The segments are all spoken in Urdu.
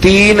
3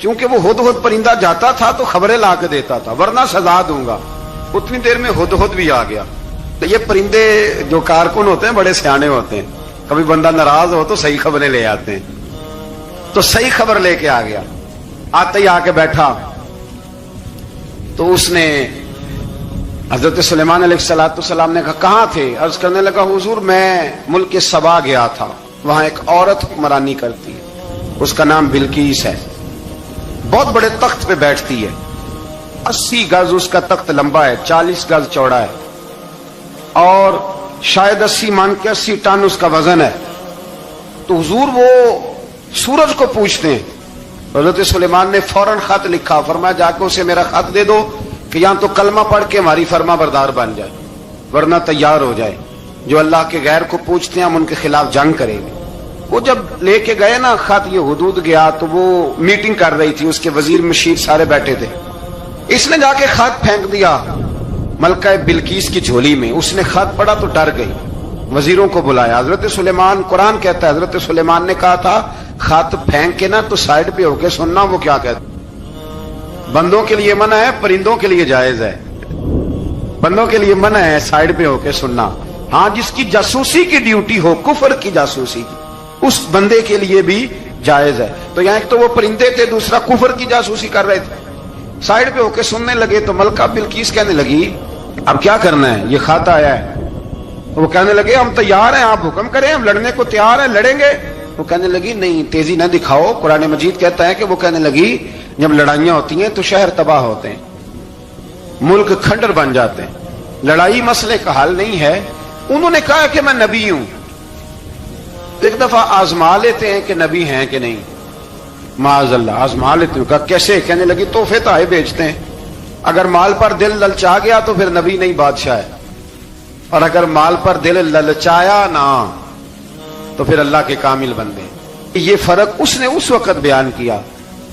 چونکہ وہ ہدہد پرندہ جاتا تھا تو خبریں لا کے دیتا تھا، ورنہ سزا دوں گا۔ اتنی دیر میں ہدہد بھی آ گیا۔ تو یہ پرندے جو کارکن ہوتے ہیں بڑے سیانے ہوتے ہیں، کبھی بندہ ناراض ہو تو صحیح خبریں لے آتے ہیں۔ تو صحیح خبر لے کے آ گیا، آتے ہی آ کے بیٹھا تو اس نے حضرت سلیمان علیہ السلام نے کہا کہاں تھے؟ عرض کرنے لگا حضور میں ملک سبا گیا تھا، وہاں ایک عورت حکمرانی کرتی ہے، اس کا نام بلقیس ہے، بہت بڑے تخت پہ بیٹھتی ہے، 80 گز اس کا تخت لمبا ہے، 40 گز چوڑا ہے، اور شاید 80 مان کے 80 ٹن اس کا وزن ہے۔ تو حضور وہ سورج کو پوچھتے ہیں۔ حضرت سلیمان نے فوراً خط لکھا، فرمایا جا کے اسے میرا خط دے دو کہ یہاں تو کلمہ پڑھ کے ہماری فرما بردار بن جائے، ورنہ تیار ہو جائے، جو اللہ کے غیر کو پوچھتے ہیں ہم ان کے خلاف جنگ کریں گے۔ وہ جب لے کے گئے نا خط، یہ حدود گیا تو وہ میٹنگ کر رہی تھی، اس کے وزیر مشیر سارے بیٹھے تھے۔ اس نے جا کے خط پھینک دیا ملکہ بلقیس کی جھولی میں۔ اس نے خط پڑھا تو ڈر گئی، وزیروں کو بلایا۔ حضرت سلیمان، قرآن کہتا ہے حضرت سلیمان نے کہا تھا خط پھینک کے نا تو سائڈ پہ ہو کے سننا وہ کیا کہتا۔ بندوں کے لیے منع ہے، پرندوں کے لیے جائز ہے۔ بندوں کے لیے منع ہے سائڈ پہ ہو کے سننا، ہاں جس کی جاسوسی کی ڈیوٹی ہو، کفر کی جاسوسی کی، اس بندے کے لیے بھی جائز ہے۔ تو یہاں ایک تو وہ پرندے تھے، دوسرا کفر کی جاسوسی کر رہے تھے، سائڈ پہ ہو کے سننے لگے۔ تو ملکہ بلقیس کہنے لگی اب کیا کرنا ہے، یہ خط آیا ہے۔ وہ کہنے لگے ہم تیار ہیں، آپ حکم کریں، ہم لڑنے کو تیار ہیں، لڑیں گے۔ وہ کہنے لگی نہیں تیزی نہ دکھاؤ، قرآن مجید کہتا ہے کہ وہ کہنے لگی جب لڑائیاں ہوتی ہیں تو شہر تباہ ہوتے ہیں، ملک کھنڈر بن جاتے ہیں، لڑائی مسئلے کا حل نہیں ہے۔ انہوں نے کہا کہ میں نبی ہوں، ایک دفعہ آزما لیتے ہیں کہ نبی ہیں کہ نہیں، معاذ اللہ آزما لیتے ہیں۔ کہا کیسے؟ کہنے لگی تحفے تحائف بھیجتے ہیں، اگر مال پر دل للچا گیا تو پھر نبی نہیں بادشاہ ہے، اور اگر مال پر دل للچایا نہ تو پھر اللہ کے کامل بندے۔ یہ فرق اس نے اس وقت بیان کیا۔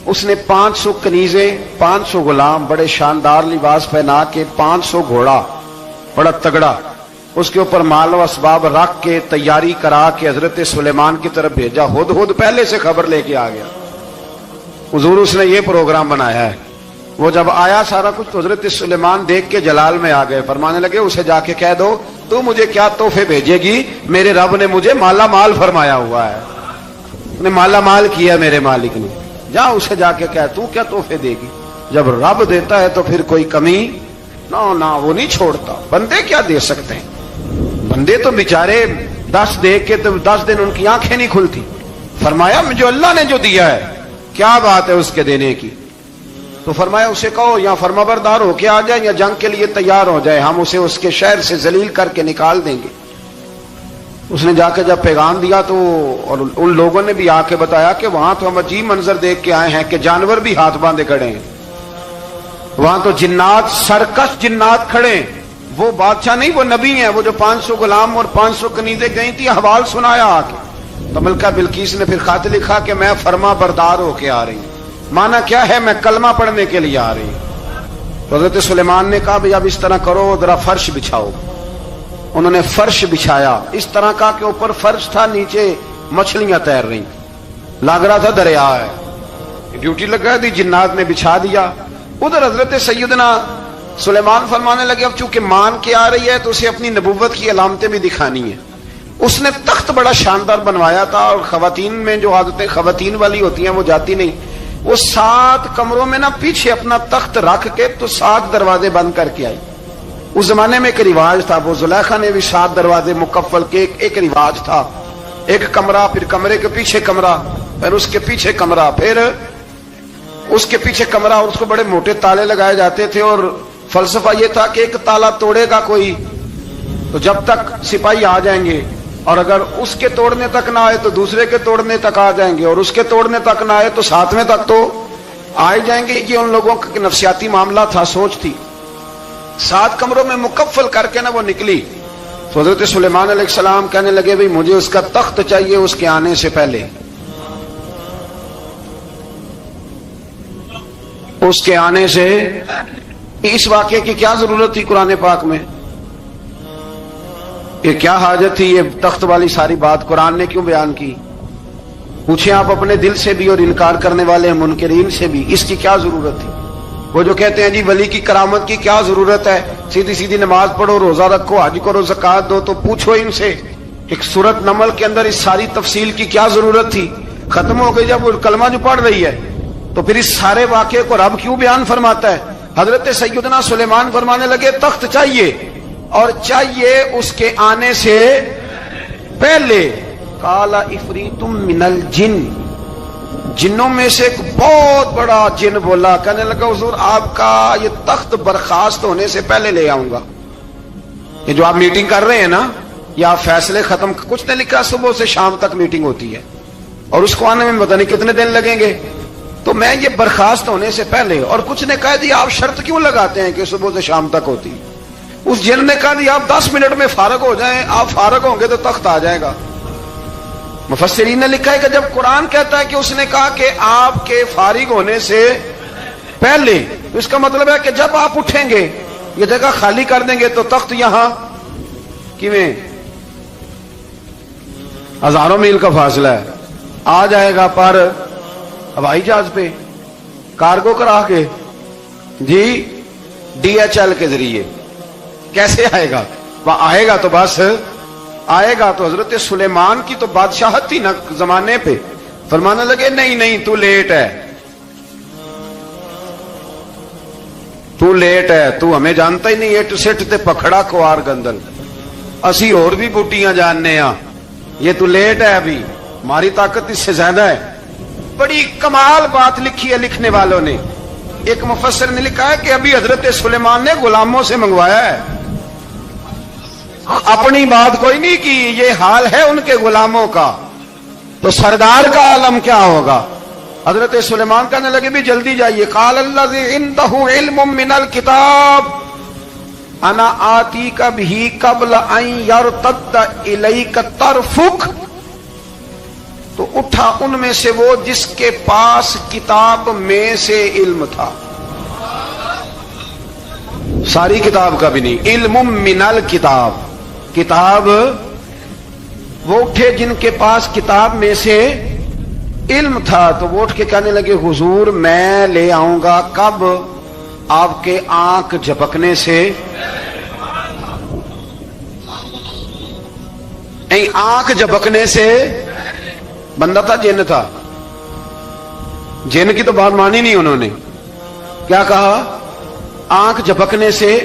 اس نے 500 کنیزیں، 500 غلام، بڑے شاندار لباس پہنا کے، 500 گھوڑا بڑا تگڑا، اس کے اوپر مال و اسباب رکھ کے تیاری کرا کے حضرت سلیمان کی طرف بھیجا۔ ہدہد پہلے سے خبر لے کے آ گیا، حضور اس نے یہ پروگرام بنایا ہے۔ وہ جب آیا سارا کچھ تو حضرت سلیمان دیکھ کے جلال میں آ گئے، فرمانے لگے اسے جا کے کہہ دو تو مجھے کیا تحفے بھیجے گی، میرے رب نے مجھے مالا مال فرمایا ہوا ہے، نے مالا مال کیا میرے مالک نے، جا اسے جا کے کہہ تو کیا تحفے دے گی۔ جب رب دیتا ہے تو پھر کوئی کمی نہ وہ نہیں چھوڑتا۔ بندے کیا دے سکتے ہیں، بندے تو بیچارے 10 دے کے تو 10 دن ان کی آنکھیں نہیں کھلتی۔ فرمایا جو اللہ نے جو دیا ہے کیا بات ہے اس کے دینے کی، تو فرمایا اسے کہو یا فرما بردار ہو کے آ جائے یا جنگ کے لیے تیار ہو جائے، ہم اسے اس کے شہر سے ذلیل کر کے نکال دیں گے۔ اس نے جا کے جب پیغام دیا تو اور ان لوگوں نے بھی آ کے بتایا کہ وہاں تو ہم عجیب منظر دیکھ کے آئے ہیں کہ جانور بھی ہاتھ باندھے کھڑے ہیں، وہاں تو جنات، سرکش جنات کھڑے ہیں، وہ بادشاہ نہیں وہ نبی ہیں، وہ جو 500 غلام اور 500 کنیزیں گئی تھی حوال سنایا آ کے۔ تو ملکہ بلقیس نے پھر خط لکھا کہ میں فرما بردار ہو کے آ رہی ہوں۔ مانا کیا ہے، میں کلمہ پڑھنے کے لیے آ رہی ہوں۔ تو حضرت سلیمان نے کہا بھئی اب اس طرح کرو، ذرا فرش بچھاؤ۔ انہوں نے فرش بچھایا، اس طرح کا کہ اوپر فرش تھا، نیچے مچھلیاں تیر رہی، لگ رہا تھا دریا ہے، ڈیوٹی لگا دی، جنات نے بچھا دیا۔ ادھر حضرت سیدنا سلیمان فرمانے لگے اب چونکہ مان کے آ رہی ہے تو اسے اپنی نبوت کی علامتیں بھی دکھانی ہیں۔ اس نے تخت بڑا شاندار بنوایا تھا، اور خواتین میں جو عادتیں خواتین والی ہوتی ہیں وہ جاتی نہیں، وہ 7 کمروں میں نا پیچھے اپنا تخت رکھ کے تو 7 دروازے بند کر کے آئی۔ اس زمانے میں ایک رواج تھا، وہ زلیخا نے بھی 7 دروازے مکفل کے ایک رواج تھا، ایک کمرہ، پھر کمرے کے پیچھے کمرہ، پھر اس کے پیچھے کمرہ، پھر اس کے پیچھے کمرہ، اور اس کو بڑے موٹے تالے لگائے جاتے تھے، اور فلسفہ یہ تھا کہ ایک تالا توڑے گا کوئی تو جب تک سپاہی آ جائیں گے، اور اگر اس کے توڑنے تک نہ آئے تو دوسرے کے توڑنے تک آ جائیں گے، اور اس کے توڑنے تک نہ آئے تو 7ویں تک تو آ جائیں گے۔ یہ ان لوگوں کا نفسیاتی معاملہ تھا، سوچ تھی۔ 7 کمروں میں مکفل کر کے نا وہ نکلی۔ تو حضرت سلیمان علیہ السلام کہنے لگے بھئی مجھے اس کا تخت چاہیے اس کے آنے سے پہلے، اس کے آنے سے۔ اس واقعے کی کیا ضرورت تھی قرآن پاک میں، یہ کیا حاجت تھی، یہ تخت والی ساری بات قرآن نے کیوں بیان کی؟ پوچھیں آپ اپنے دل سے بھی اور انکار کرنے والے منکرین سے بھی، اس کی کیا ضرورت تھی؟ وہ جو کہتے ہیں جی ولی کی کرامت کی کیا ضرورت ہے، سیدھی سیدھی نماز پڑھو، روزہ رکھو، حج کرو، زکات دو، تو پوچھو ان سے ایک سورت نمل کے اندر اس ساری تفصیل کی کیا ضرورت تھی؟ ختم ہو گئی جب وہ کلمہ جو پڑھ رہی ہے، تو پھر اس سارے واقعے کو رب کیوں بیان فرماتا ہے؟ حضرت سیدنا سلیمان فرمانے لگے تخت چاہیے، اور چاہیے اس کے آنے سے پہلے۔ قال عفریت من الجن، جنوں میں سے ایک بہت بڑا جن بولا، کہنے لگا حضور آپ کا یہ تخت برخاست ہونے سے پہلے لے آؤں گا۔ یہ جو آپ میٹنگ کر رہے ہیں نا، یا آپ فیصلے ختم، کچھ نے لکھا صبح سے شام تک میٹنگ ہوتی ہے اور اس کو آنے میں پتہ نہیں کتنے دن لگیں گے، تو میں یہ برخاست ہونے سے پہلے، اور کچھ نے کہا جی آپ شرط کیوں لگاتے ہیں کہ صبح سے شام تک ہوتی؟ اس جن نے کہا جی آپ 10 منٹ میں فارغ ہو جائیں، آپ فارغ ہوں گے تو تخت آ جائے گا۔ مفسرین نے لکھا ہے کہ جب قرآن کہتا ہے کہ اس نے کہا کہ آپ کے فارغ ہونے سے پہلے، تو اس کا مطلب ہے کہ جب آپ اٹھیں گے، یہ جگہ خالی کر دیں گے، تو تخت یہاں کیویں ہزاروں میل کا فاصلہ ہے، آ جائے گا پر ہوائی جہاز پہ، کارگو کرا کے، جی DHL کے ذریعے۔ کیسے آئے گا؟ وہ آئے گا تو بس آئے گا تو حضرت سلیمان کی تو بادشاہت تھی نا زمانے پہ، فرمانے لگے نہیں نہیں تو لیٹ ہے، تو لیٹ ہے، تو ہمیں جانتا ہی نہیں، اٹ سٹ تے پکھڑا کوار گندل، اسی اور بھی بوٹیاں جاننے ہاں، یہ تو لیٹ ہے، ابھی ہماری طاقت اس سے زیادہ ہے۔ بڑی کمال بات لکھی ہے لکھنے والوں نے۔ ایک مفسر نے لکھا ہے کہ ابھی حضرت سلیمان نے غلاموں سے منگوایا ہے، اپنی بات کوئی نہیں کی، یہ حال ہے ان کے غلاموں کا، تو سردار کا عالم کیا ہوگا؟ حضرت سلیمان کہنے لگے بھی جلدی جائیے۔ قال الذی عنده علم من الکتاب انا آتیک بہ قبل ان یرتد الیک طرفک، تو اٹھا ان میں سے وہ جس کے پاس کتاب میں سے علم تھا، ساری کتاب کا بھی نہیں، علم من الکتاب، کتاب، وہ اٹھے جن کے پاس کتاب میں سے علم تھا، تو وہ اٹھ کے کہنے لگے حضور میں لے آؤں گا، کب؟ آپ کے آنکھ جھپکنے سے، آنکھ جھپکنے سے، بندہ تھا جن تھا، جن کی تو بات مانی نہیں انہوں نے، کیا کہا؟ آنکھ جھپکنے سے،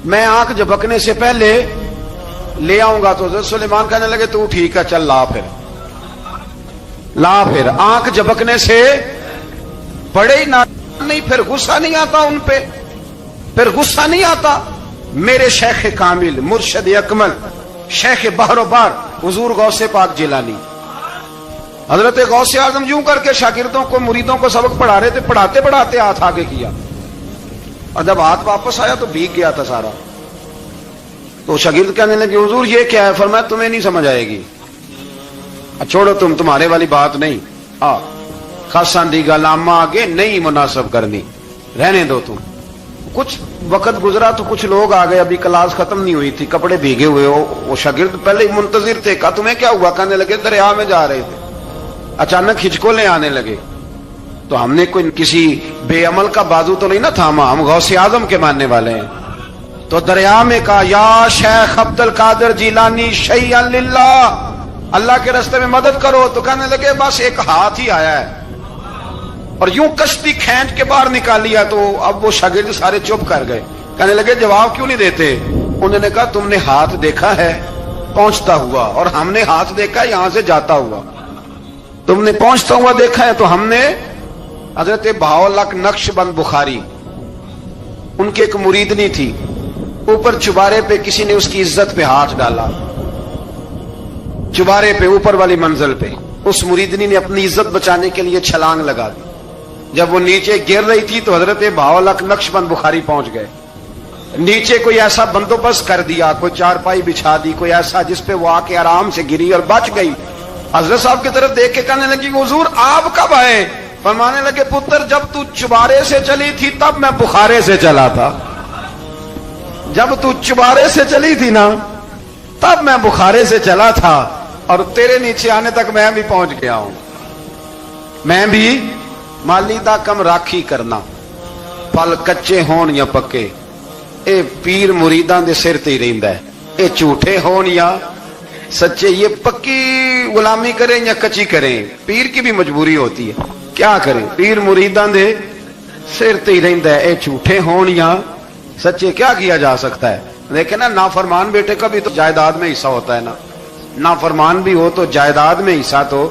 میں آنکھ جھپکنے سے پہلے لے آؤں گا۔ تو حضرت سلیمان کہنے لگے تو ٹھیک ہے چل لا، پھر لا، پھر آنکھ جھپکنے سے بڑے ہی نہیں، پھر غصہ نہیں آتا ان پہ، پھر غصہ نہیں آتا۔ میرے شیخ کامل، مرشد اکمل، شیخ بحر و بار، حضور غوث پاک جیلانی، حضرت غوث اعظم یوں کر کے شاگردوں کو، مریدوں کو سبق پڑھا رہے تھے، پڑھاتے پڑھاتے ہاتھ آگے کیا، اور جب ہاتھ واپس آیا تو بھیگ گیا تھا سارا۔ تو شاگرد کہنے لگے حضور یہ کیا ہے؟ فرمایا تمہیں نہیں سمجھ آئے گی، چھوڑو تمہارے والی بات نہیں، خاصاں دی گل آما آگے نہیں مناسب کرنی، رہنے دو تم۔ کچھ وقت گزرا تو کچھ لوگ آ گئے، ابھی کلاس ختم نہیں ہوئی تھی، کپڑے بھیگے ہوئے ہو، وہ شاگرد پہلے ہی منتظر تھے، کہا تمہیں کیا ہوا؟ کہنے لگے دریا میں جا رہے تھے، اچانک ہچکولیں آنے لگے، تو ہم نے کوئی کسی بے عمل کا بازو تو نہیں نہ تھاما، ہم غوث اعظم کے ماننے والے ہیں، تو دریا میں کہا یا شیخ عبد القادر جیلانی شیئا للہ، اللہ کے راستے میں مدد کرو، تو کہنے لگے بس ایک ہاتھ ہی آیا ہے، اور یوں کشتی کھینچ کے باہر نکال لیا۔ تو اب وہ شاگرد سارے چپ کر گئے، کہنے لگے جواب کیوں نہیں دیتے؟ انہوں نے کہا تم نے ہاتھ دیکھا ہے پہنچتا ہوا، اور ہم نے ہاتھ دیکھا ہے یہاں سے جاتا ہوا، تم نے پہنچتا ہوا دیکھا ہے، تو ہم نے حضرت بہاؤالحق نقش بند بخاری، ان کی ایک مریدنی تھی، اوپر چبارے پہ کسی نے اس کی عزت پہ ہاتھ ڈالا، چبارے پہ اوپر والی منزل پہ، اس مریدنی نے اپنی عزت بچانے کے لیے چھلانگ لگا دی، جب وہ نیچے گر رہی تھی تو حضرت بہاؤالحق نقش بند بخاری پہنچ گئے، نیچے کوئی ایسا بندوبست کر دیا، کوئی چارپائی بچھا دی، کوئی ایسا جس پہ وہ آ کے آرام سے گری اور بچ گئی۔ حضرت صاحب کی طرف دیکھ کے کہنے لگی حضور آپ کب آئے؟ فرمانے لگے پتر جب تو چبارے سے چلی تھی تب میں بخارے سے چلا تھا، جب تو چبارے سے چلی تھی نا تب میں بخارے سے چلا تھا، اور تیرے نیچے آنے تک میں بھی پہنچ گیا ہوں۔ میں بھی ਮਾਲੀ ਦਾ ਕੰਮ ਰਾਖੀ ਕਰਨਾ, ਫਲ ਕੱਚੇ ਹੋਣ ਜਾਂ ਪੱਕੇ। ਇਹ ਪੀਰ ਮੁਰੀਦਾਂ ਦੇ ਸਿਰ ਤੇ ਹੀ ਰਹਿੰਦਾ ਹੈ, ਇਹ ਝੂਠੇ ਹੋਣ یا سچے، یہ پکی غلامی کریں یا کچی کریں، پیر کی بھی مجبوری ہوتی ہے، کیا کریں، پیر مریداں دے سر تے ہی رہندا ہے، اے جھوٹے ہون یا سچے، کیا کیا جا سکتا ہے۔ لیکن نا نافرمان بیٹے کا بھی تو جائیداد میں حصہ ہوتا ہے نا، نافرمان بھی ہو تو جائیداد میں حصہ، تو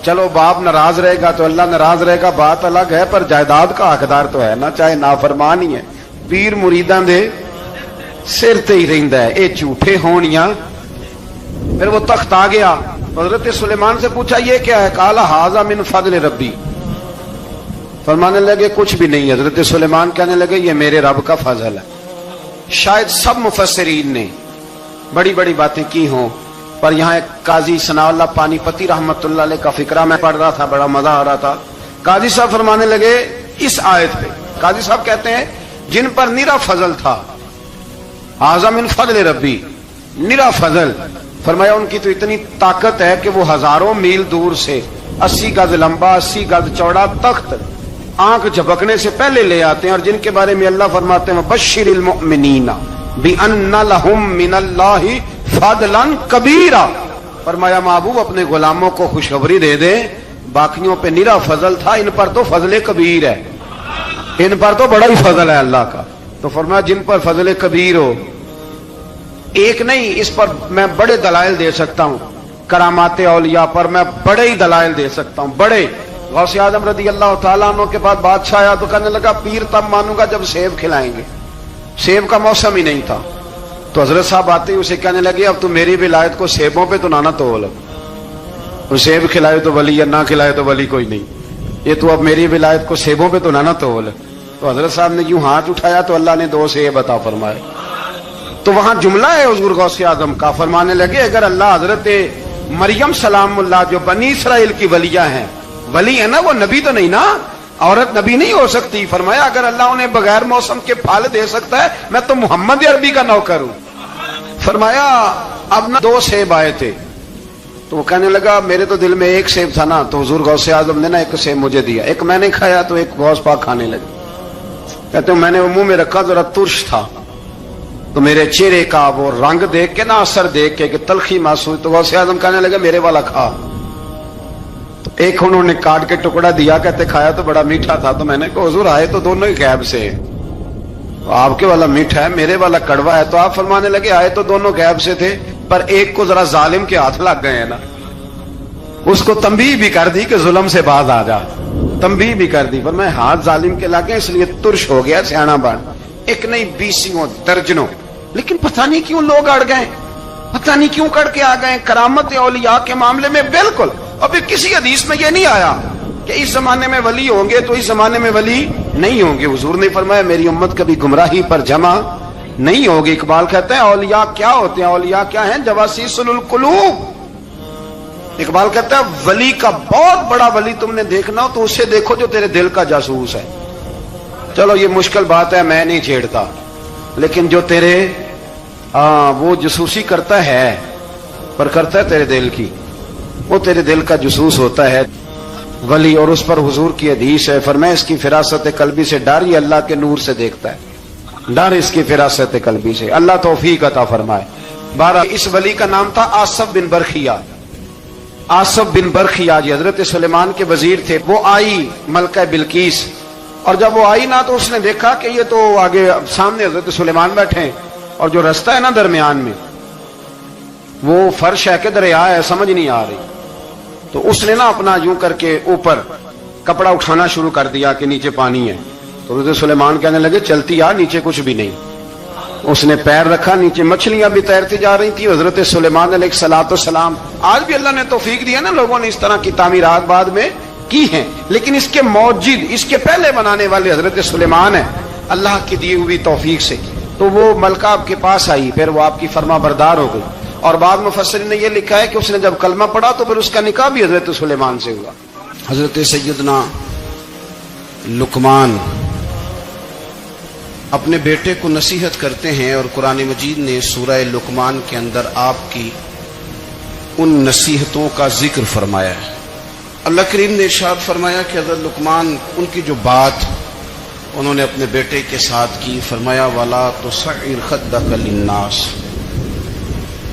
چلو باپ ناراض رہے گا تو اللہ ناراض رہے گا، بات الگ ہے، پر جائیداد کا حقدار تو ہے نا، چاہے نافرمان ہی ہے۔ پیر مریداں دے سر تے ہی رہندا ہے، اے جھوٹے ہون یا۔ پھر وہ تخت آ گیا، حضرت سلیمان سے پوچھا یہ کیا ہے، قال ھذا من فضل ربی، فرمانے لگے کچھ بھی نہیں، حضرت سلیمان کہنے لگے یہ میرے رب کا فضل ہے۔ شاید سب مفسرین نے بڑی بڑی باتیں کی ہوں، پر یہاں ایک قاضی ثناء اللہ پانی پتی رحمت اللہ علیہ کا فقرہ میں پڑھ رہا تھا، بڑا مزہ آ رہا تھا۔ قاضی صاحب فرمانے لگے اس آیت پہ، قاضی صاحب کہتے ہیں جن پر نرا فضل تھا، ھذا من فضل ربی، نرا فضل، فرمایا ان کی تو اتنی طاقت ہے کہ وہ ہزاروں میل دور سے 80 گز لمبا 80 گز چوڑا تخت آنکھ جھپکنے سے پہلے لے آتے ہیں، اور جن کے بارے میں اللہ فرماتے ہیں بشر المؤمنین بان لهم من اللہ فضلا کبیرا، فرمایا محبوب اپنے غلاموں کو خوشخبری دے دیں، باقیوں پہ نرا فضل تھا، ان پر تو فضل کبیر ہے، ان پر تو بڑا ہی فضل ہے اللہ کا۔ تو فرمایا جن پر فضل کبیر ہو، ایک نہیں، اس پر میں بڑے دلائل دے سکتا ہوں، کرامات اولیاء پر میں بڑے ہی دلائل دے سکتا ہوں، بڑے۔ غوث اعظم رضی اللہ تعالیٰ عنہ کے بعد بادشاہ آیا تو کہنے لگا پیر تب مانوں گا جب سیب کھلائیں گے، سیب کا موسم ہی نہیں تھا، تو حضرت صاحب آتے ہی اسے کہنے لگے اب تو میری ولایت کو سیبوں پہ تو نہ تول، سیب کھلائے تو ولی، یا نہ کھلائے تو ولی کوئی نہیں، یہ تو اب میری ولایت کو سیبوں پہ تو نہ تول۔ تو حضرت صاحب نے یوں ہاتھ اٹھایا تو اللہ نے 2 سیب عطا فرمائے۔ تو وہاں جملہ ہے حضور غوث اعظم کا، فرمانے لگے اگر اللہ حضرت مریم سلام اللہ جو بنی اسرائیل کی ولیہ ہیں، ولی ہے نا، وہ نبی تو نہیں نا، عورت نبی نہیں ہو سکتی، فرمایا اگر اللہ انہیں بغیر موسم کے پھل دے سکتا ہے میں تو محمد عربی کا نوکر ہوں۔ فرمایا اب نہ 2 سیب آئے تھے، تو وہ کہنے لگا میرے تو دل میں 1 سیب تھا نا، تو حضور غوث اعظم نے نا 1 سیب مجھے دیا، 1 میں نے کھایا تو 1 غوث پاک کھانے لگے، کہتے ہیں میں نے وہ منہ میں رکھا ذرا ترش تھا، تو میرے چہرے کا وہ رنگ دیکھ کے نا، اثر دیکھ کے کہ تلخی محسوس، تو غوث اعظم کہنے لگے میرے والا کھا، تو 1 انہوں نے کاٹ کے ٹکڑا دیا، کہتے کھایا تو بڑا میٹھا تھا، تو میں نے کہا حضور آئے تو دونوں ہی غیب سے، آپ کے والا میٹھا ہے میرے والا کڑوا ہے، تو آپ فرمانے لگے آئے تو دونوں غیب سے تھے، پر ایک کو ذرا ظالم کے ہاتھ لگ گئے ہیں نا، اس کو تنبیہ بھی کر دی کہ ظلم سے باز آ جا، تنبیہ بھی کر دی، پر میں ہاتھ ظالم کے لگے اس لیے ترش ہو گیا، سیانا بن، 1 نہیں 20 درجنوں، لیکن پتہ نہیں کیوں لوگ اڑ گئے، پتہ نہیں کیوں کڑ کے آ گئے کرامت اولیاء کے معاملے میں بالکل۔ اور پھر کسی حدیث میں یہ نہیں آیا کہ اس زمانے میں ولی ہوں گے تو اس زمانے میں ولی نہیں ہوں گے، حضور نے فرمایا میری امت کبھی گمراہی پر جمع نہیں ہوگی۔ اقبال کہتے ہیں اولیاء کیا ہوتے ہیں، اولیاء کیا ہیں، جواسیس القلوب۔ اقبال کہتا ہے ولی کا بہت بڑا ولی تم نے دیکھنا ہو تو اسے دیکھو جو تیرے دل کا جاسوس ہے۔ چلو یہ مشکل بات ہے، میں نہیں چھیڑتا، لیکن جو تیرے وہ جاسوسی کرتا ہے، پر کرتا ہے تیرے دل کی، وہ تیرے دل کا جاسوس ہوتا ہے ولی۔ اور اس پر حضور کی حدیث ہے، فرمایا اس کی فراست قلبی سے ڈر، یہ اللہ کے نور سے دیکھتا ہے، ڈر اس کی فراست قلبی سے، اللہ توفیق عطا فرمائے۔ 12 اس ولی کا نام تھا آصف بن برخیہ، آصف بن برخیہ جی حضرت سلیمان کے وزیر تھے۔ وہ آئی ملکہ بلقیس، اور جب وہ آئی نا تو اس نے دیکھا کہ یہ تو آگے سامنے حضرت سلیمان بیٹھے ہیں، اور جو رستہ ہے نا درمیان میں وہ فرش ہے کہ دریا ہے سمجھ نہیں آ رہی، تو اس نے نا اپنا یوں کر کے اوپر کپڑا اٹھانا شروع کر دیا کہ نیچے پانی ہے، تو حضرت سلیمان کہنے لگے چلتی آ، نیچے کچھ بھی نہیں۔ اس نے پیر رکھا، نیچے مچھلیاں بھی تیرتی جا رہی تھی۔ حضرت سلیمان علیہ الصلوۃ والسلام، آج بھی اللہ نے توفیق دی ہے نا، لوگوں نے اس طرح کی تعمیرات بعد میں کی ہیں، لیکن اس کے موجد، اس کے پہلے بنانے والے حضرت سلیمان ہیں اللہ کی دی ہوئی توفیق سے۔ تو وہ ملکہ آپ کے پاس آئی، پھر وہ آپ کی فرما بردار ہو گئی، اور بعض مفسرین نے یہ لکھا ہے کہ اس نے جب کلمہ پڑھا تو پھر اس کا نکاح بھی حضرت سلیمان سے ہوا۔ حضرت سیدنا لقمان اپنے بیٹے کو نصیحت کرتے ہیں، اور قرآن مجید نے سورہ لقمان کے اندر آپ کی ان نصیحتوں کا ذکر فرمایا ہے۔ اللہ کریم نے ارشاد فرمایا کہ حضرت لقمان ان کی جو بات انہوں نے اپنے بیٹے کے ساتھ کی، فرمایا وَلَا تُصَعِّرْ خَدَّكَ لِلنَّاسِ،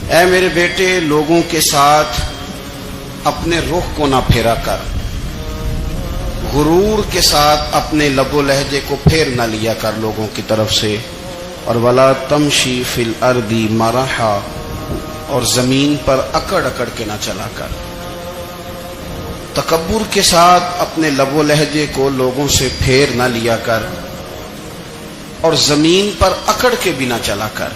اے میرے بیٹے لوگوں کے ساتھ اپنے رخ کو نہ پھیرا کر، غرور کے ساتھ اپنے لب و لہجے کو پھیر نہ لیا کر لوگوں کی طرف سے، اور وَلَا تَمْشِي فِي الْأَرْضِ مَرَحًا، اور زمین پر اکڑ اکڑ کے نہ چلا کر، تکبر کے ساتھ اپنے لب و لہجے کو لوگوں سے پھیر نہ لیا کر، اور زمین پر اکڑ کے بھی نہ چلا کر۔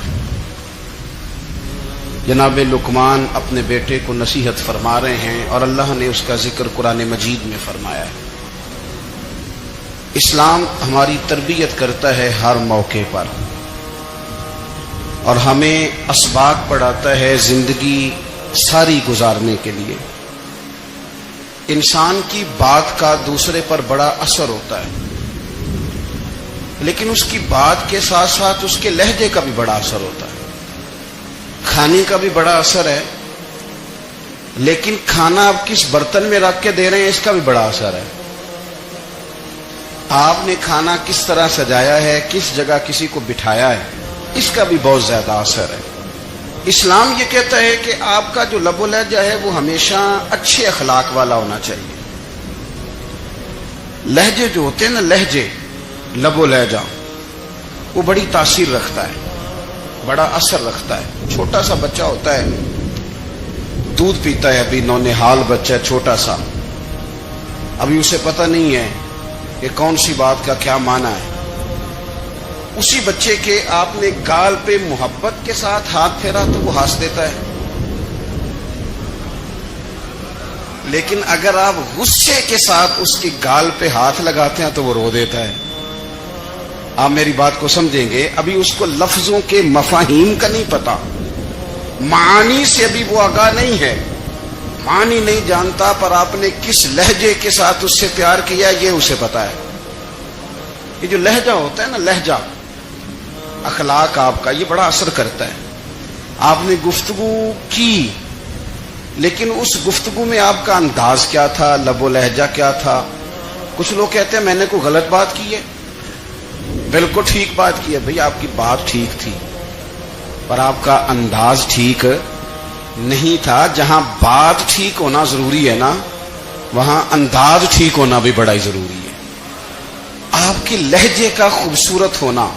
جناب لقمان اپنے بیٹے کو نصیحت فرما رہے ہیں، اور اللہ نے اس کا ذکر قرآن مجید میں فرمایا ہے۔ اسلام ہماری تربیت کرتا ہے ہر موقع پر، اور ہمیں اسباق پڑھاتا ہے زندگی ساری گزارنے کے لیے۔ انسان کی بات کا دوسرے پر بڑا اثر ہوتا ہے، لیکن اس کی بات کے ساتھ ساتھ اس کے لہجے کا بھی بڑا اثر ہوتا ہے۔ کھانے کا بھی بڑا اثر ہے، لیکن کھانا آپ کس برتن میں رکھ کے دے رہے ہیں اس کا بھی بڑا اثر ہے۔ آپ نے کھانا کس طرح سجایا ہے، کس جگہ کسی کو بٹھایا ہے، اس کا بھی بہت زیادہ اثر ہے۔ اسلام یہ کہتا ہے کہ آپ کا جو لب و لہجہ ہے وہ ہمیشہ اچھے اخلاق والا ہونا چاہیے۔ لہجے جو ہوتے ہیں نا، لہجے، لب و لہجہ، وہ بڑی تاثیر رکھتا ہے، بڑا اثر رکھتا ہے۔ چھوٹا سا بچہ ہوتا ہے، دودھ پیتا ہے، ابھی نونہال بچہ ہے چھوٹا سا، ابھی اسے پتہ نہیں ہے کہ کون سی بات کا کیا معنی ہے۔ اسی بچے کے آپ نے گال پہ محبت کے ساتھ ہاتھ پھیرا تو وہ ہنس دیتا ہے، لیکن اگر آپ غصے کے ساتھ اس کی گال پہ ہاتھ لگاتے ہیں تو وہ رو دیتا ہے۔ آپ میری بات کو سمجھیں گے، ابھی اس کو لفظوں کے مفاہیم کا نہیں پتا، معانی سے ابھی وہ آگاہ نہیں ہے، معنی نہیں جانتا، پر آپ نے کس لہجے کے ساتھ اس سے پیار کیا یہ اسے پتا ہے۔ یہ جو لہجہ ہوتا ہے نا، لہجہ، اخلاق آپ کا، یہ بڑا اثر کرتا ہے۔ آپ نے گفتگو کی، لیکن اس گفتگو میں آپ کا انداز کیا تھا، لب و لہجہ کیا تھا۔ کچھ لوگ کہتے ہیں میں نے کوئی غلط بات کی ہے، بالکل ٹھیک بات کی ہے۔ بھئی آپ کی بات ٹھیک تھی، پر آپ کا انداز ٹھیک نہیں تھا۔ جہاں بات ٹھیک ہونا ضروری ہے نا، وہاں انداز ٹھیک ہونا بھی بڑا ہی ضروری ہے۔ آپ کے لہجے کا خوبصورت ہونا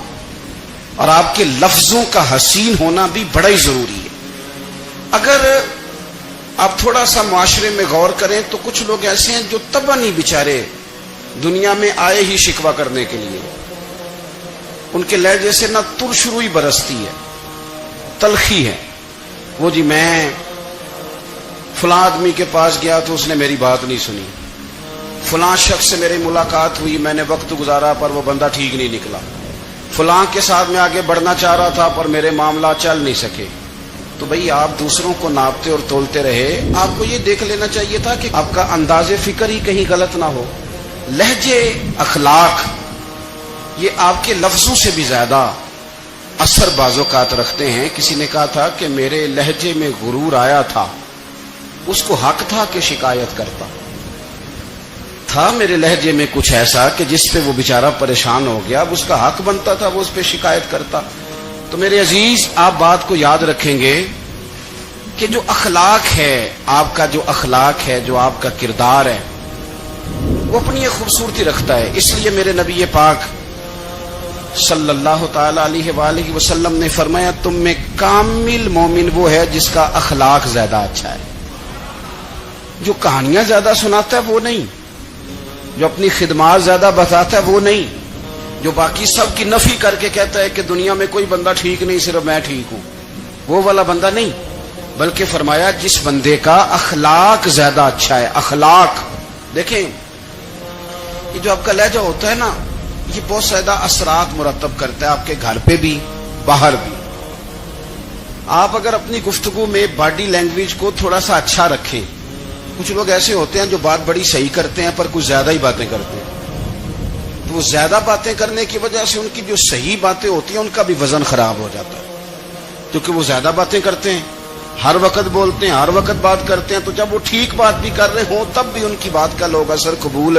اور آپ کے لفظوں کا حسین ہونا بھی بڑا ہی ضروری ہے۔ اگر آپ تھوڑا سا معاشرے میں غور کریں تو کچھ لوگ ایسے ہیں جو طبعاً ہی بیچارے دنیا میں آئے ہی شکوہ کرنے کے لیے، ان کے لہجے سے نہ ترش روئی برستی ہے، تلخی ہے۔ وہ جی میں فلاں آدمی کے پاس گیا تو اس نے میری بات نہیں سنی، فلاں شخص سے میری ملاقات ہوئی، میں نے وقت گزارا پر وہ بندہ ٹھیک نہیں نکلا، فلاں کے ساتھ میں آگے بڑھنا چاہ رہا تھا پر میرے معاملات چل نہیں سکے۔ تو بھئی آپ دوسروں کو ناپتے اور تولتے رہے، آپ کو یہ دیکھ لینا چاہیے تھا کہ آپ کا انداز فکر ہی کہیں غلط نہ ہو۔ لہجے، اخلاق، یہ آپ کے لفظوں سے بھی زیادہ اثر بعض اوقات رکھتے ہیں۔ کسی نے کہا تھا کہ میرے لہجے میں غرور آیا تھا، اس کو حق تھا کہ شکایت کرتا تھا، میرے لہجے میں کچھ ایسا کہ جس پہ وہ بیچارہ پریشان ہو گیا، اب اس کا حق بنتا تھا وہ اس پہ شکایت کرتا۔ تو میرے عزیز، آپ بات کو یاد رکھیں گے کہ جو اخلاق ہے، آپ کا جو اخلاق ہے، جو آپ کا کردار ہے، وہ اپنی ایک خوبصورتی رکھتا ہے۔ اس لیے میرے نبی پاک صلی اللہ تعالی علیہ وآلہ وسلم نے فرمایا تم میں کامل مومن وہ ہے جس کا اخلاق زیادہ اچھا ہے۔ جو کہانیاں زیادہ سناتا ہے وہ نہیں، جو اپنی خدمات زیادہ بتاتا ہے وہ نہیں، جو باقی سب کی نفی کر کے کہتا ہے کہ دنیا میں کوئی بندہ ٹھیک نہیں، صرف میں ٹھیک ہوں، وہ والا بندہ نہیں، بلکہ فرمایا جس بندے کا اخلاق زیادہ اچھا ہے۔ اخلاق دیکھیں، یہ جو آپ کا لہجہ ہوتا ہے نا، یہ بہت زیادہ اثرات مرتب کرتا ہے آپ کے گھر پہ بھی، باہر بھی۔ آپ اگر اپنی گفتگو میں باڈی لینگویج کو تھوڑا سا اچھا رکھیں، کچھ لوگ ایسے ہوتے ہیں جو بات بڑی صحیح کرتے ہیں پر کچھ زیادہ ہی باتیں کرتے ہیں، تو وہ زیادہ باتیں کرنے کی وجہ سے ان کی جو صحیح باتیں ہوتی ہیں ان کا بھی وزن خراب ہو جاتا ہے، کیونکہ وہ زیادہ باتیں کرتے ہیں۔ ہر وقت بولتے ہیں، ہر وقت بات کرتے ہیں، تو جب وہ ٹھیک بات بھی کر رہے ہوں تب بھی ان کی بات کا لوگ اثر قبول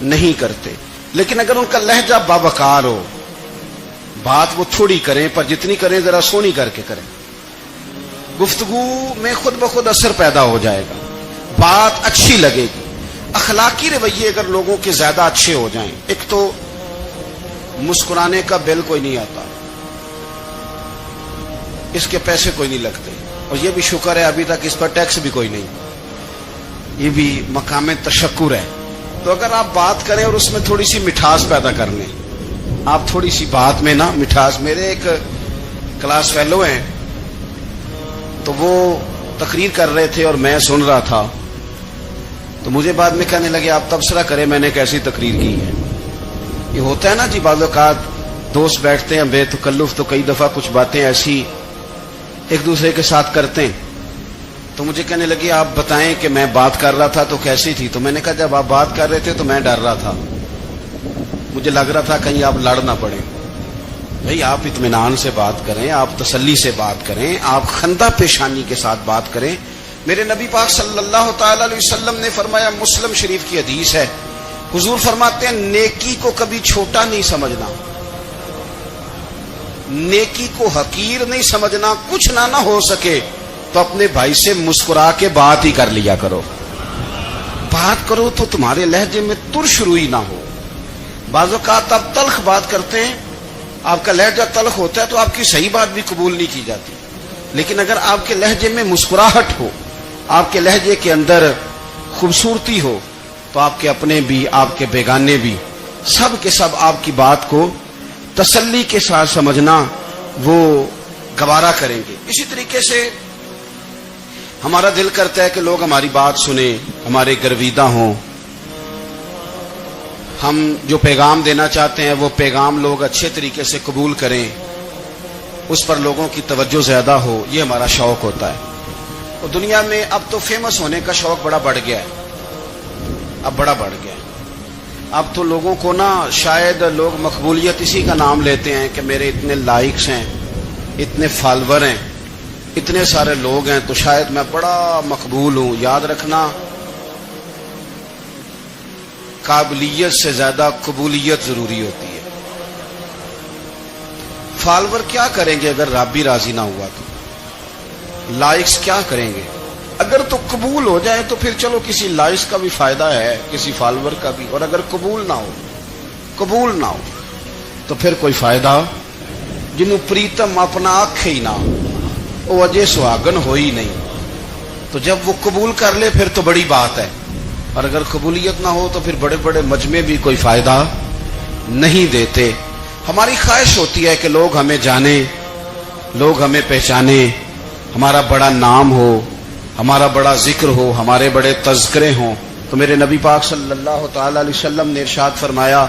نہیں کرتے. لیکن اگر ان کا لہجہ باوقار ہو، بات وہ تھوڑی کریں پر جتنی کریں ذرا سونی کر کے کریں، گفتگو میں خود بخود اثر پیدا ہو جائے گا، بات اچھی لگے گی. اخلاقی رویے اگر لوگوں کے زیادہ اچھے ہو جائیں، ایک تو مسکرانے کا بل کوئی نہیں آتا، اس کے پیسے کوئی نہیں لگتے، اور یہ بھی شکر ہے ابھی تک اس پر ٹیکس بھی کوئی نہیں، یہ بھی مقام تشکر ہے. تو اگر آپ بات کریں اور اس میں تھوڑی سی مٹھاس پیدا کر لیں، آپ تھوڑی سی بات میں نا مٹھاس. میرے ایک کلاس فیلو ہیں، تو وہ تقریر کر رہے تھے اور میں سن رہا تھا، تو مجھے بعد میں کہنے لگے آپ تبصرہ کریں میں نے کیسی تقریر کی ہے. یہ ہوتا ہے نا جی، بعض اوقات دوست بیٹھتے ہیں بے تکلف تو کئی دفعہ کچھ باتیں ایسی ایک دوسرے کے ساتھ کرتے ہیں. تو مجھے کہنے لگے آپ بتائیں کہ میں بات کر رہا تھا تو کیسی تھی. تو میں نے کہا جب آپ بات کر رہے تھے تو میں ڈر رہا تھا، مجھے لگ رہا تھا کہیں آپ لڑ نہ پڑیں. بھئی آپ اطمینان سے بات کریں، آپ تسلی سے بات کریں، آپ خندہ پیشانی کے ساتھ بات کریں. میرے نبی پاک صلی اللہ تعالی علیہ وسلم نے فرمایا، مسلم شریف کی حدیث ہے، حضور فرماتے ہیں نیکی کو کبھی چھوٹا نہیں سمجھنا، نیکی کو حقیر نہیں سمجھنا. کچھ نہ ہو سکے تو اپنے بھائی سے مسکرا کے بات ہی کر لیا کرو. بات کرو تو تمہارے لہجے میں ترش روئی نہ ہو. بعض اوقات آپ تلخ بات کرتے ہیں، آپ کا لہجہ تلخ ہوتا ہے تو آپ کی صحیح بات بھی قبول نہیں کی جاتی. لیکن اگر آپ کے لہجے میں مسکراہٹ ہو، آپ کے لہجے کے اندر خوبصورتی ہو، تو آپ کے اپنے بھی آپ کے بیگانے بھی سب کے سب آپ کی بات کو تسلی کے ساتھ سمجھنا وہ گوارا کریں گے. اسی طریقے سے ہمارا دل کرتا ہے کہ لوگ ہماری بات سنیں، ہمارے گرویدہ ہوں، ہم جو پیغام دینا چاہتے ہیں وہ پیغام لوگ اچھے طریقے سے قبول کریں، اس پر لوگوں کی توجہ زیادہ ہو. یہ ہمارا شوق ہوتا ہے. اور دنیا میں اب تو فیمس ہونے کا شوق بڑا بڑھ گیا ہے، اب بڑا بڑھ گیا ہے. اب تو لوگوں کو نا شاید لوگ مقبولیت اسی کا نام لیتے ہیں کہ میرے اتنے لائکس ہیں، اتنے فالوور ہیں، اتنے سارے لوگ ہیں تو شاید میں بڑا مقبول ہوں. یاد رکھنا، قابلیت سے زیادہ قبولیت ضروری ہوتی ہے. فالوور کیا کریں گے اگر رب بھی راضی نہ ہوا تو؟ لائکس کیا کریں گے؟ اگر تو قبول ہو جائے تو پھر چلو کسی لائکس کا بھی فائدہ ہے، کسی فالوور کا بھی. اور اگر قبول نہ ہو تو پھر کوئی فائدہ. جنوں پریتم اپنا آنکھ ہی نہ وہ اجے سہاگن ہو ہی نہیں. تو جب وہ قبول کر لے پھر تو بڑی بات ہے، اور اگر قبولیت نہ ہو تو پھر بڑے بڑے مجمع بھی کوئی فائدہ نہیں دیتے. ہماری خواہش ہوتی ہے کہ لوگ ہمیں جانیں، لوگ ہمیں پہچانیں، ہمارا بڑا نام ہو، ہمارا بڑا ذکر ہو، ہمارے بڑے تذکرے ہوں. تو میرے نبی پاک صلی اللہ تعالی علیہ وسلم نے ارشاد فرمایا،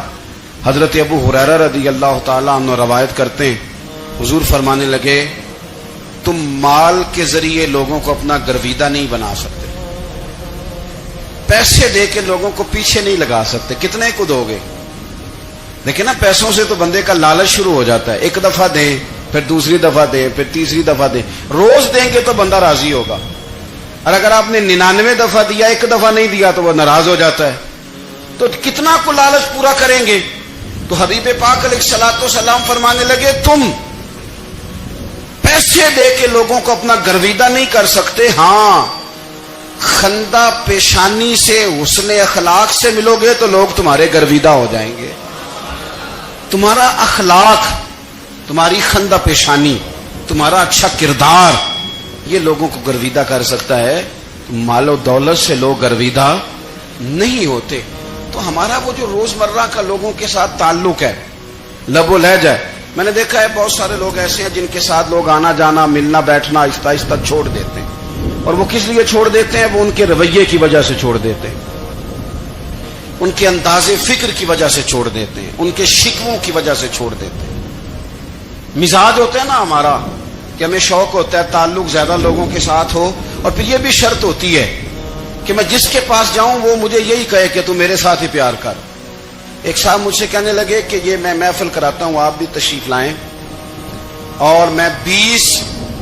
حضرت ابو ہریرہ رضی اللہ تعالی عنہ روایت کرتے ہیں، حضور فرمانے لگے تم مال کے ذریعے لوگوں کو اپنا گرویدہ نہیں بنا سکتے، پیسے دے کے لوگوں کو پیچھے نہیں لگا سکتے. کتنے کو دو گے؟ لیکن نا پیسوں سے تو بندے کا لالچ شروع ہو جاتا ہے. ایک دفعہ دیں، پھر دوسری دفعہ دیں، پھر تیسری دفعہ دیں. روز دیں گے تو بندہ راضی ہوگا، اور اگر آپ نے 99 دفعہ دیا، ایک دفعہ نہیں دیا تو وہ ناراض ہو جاتا ہے. تو کتنا کو لالچ پورا کریں گے؟ تو حبیب پاک علیہ الصلوۃ والسلام فرمانے لگے تم پیسے دے کے لوگوں کو اپنا گرویدہ نہیں کر سکتے. ہاں، خندہ پیشانی سے، حسن اخلاق سے ملو گے تو لوگ تمہارے گرویدہ ہو جائیں گے. تمہارا اخلاق، تمہاری خندہ پیشانی، تمہارا اچھا کردار، یہ لوگوں کو گرویدہ کر سکتا ہے. مال و دولت سے لوگ گرویدہ نہیں ہوتے. تو ہمارا وہ جو روزمرہ کا لوگوں کے ساتھ تعلق ہے، لب و لہجہ ہے، میں نے دیکھا ہے بہت سارے لوگ ایسے ہیں جن کے ساتھ لوگ آنا جانا، ملنا بیٹھنا آہستہ آہستہ چھوڑ دیتے ہیں. اور وہ کس لیے چھوڑ دیتے ہیں؟ وہ ان کے رویے کی وجہ سے چھوڑ دیتے ہیں، ان کے انداز فکر کی وجہ سے چھوڑ دیتے ہیں، ان کے شکووں کی وجہ سے چھوڑ دیتے ہیں. مزاج ہوتا ہے نا ہمارا کہ ہمیں شوق ہوتا ہے تعلق زیادہ لوگوں کے ساتھ ہو، اور پھر یہ بھی شرط ہوتی ہے کہ میں جس کے پاس جاؤں وہ مجھے یہی کہے کہ تو میرے ساتھ ہی پیار کر. ایک صاحب مجھ سے کہنے لگے کہ یہ میں محفل کراتا ہوں، آپ بھی تشریف لائیں، اور میں 20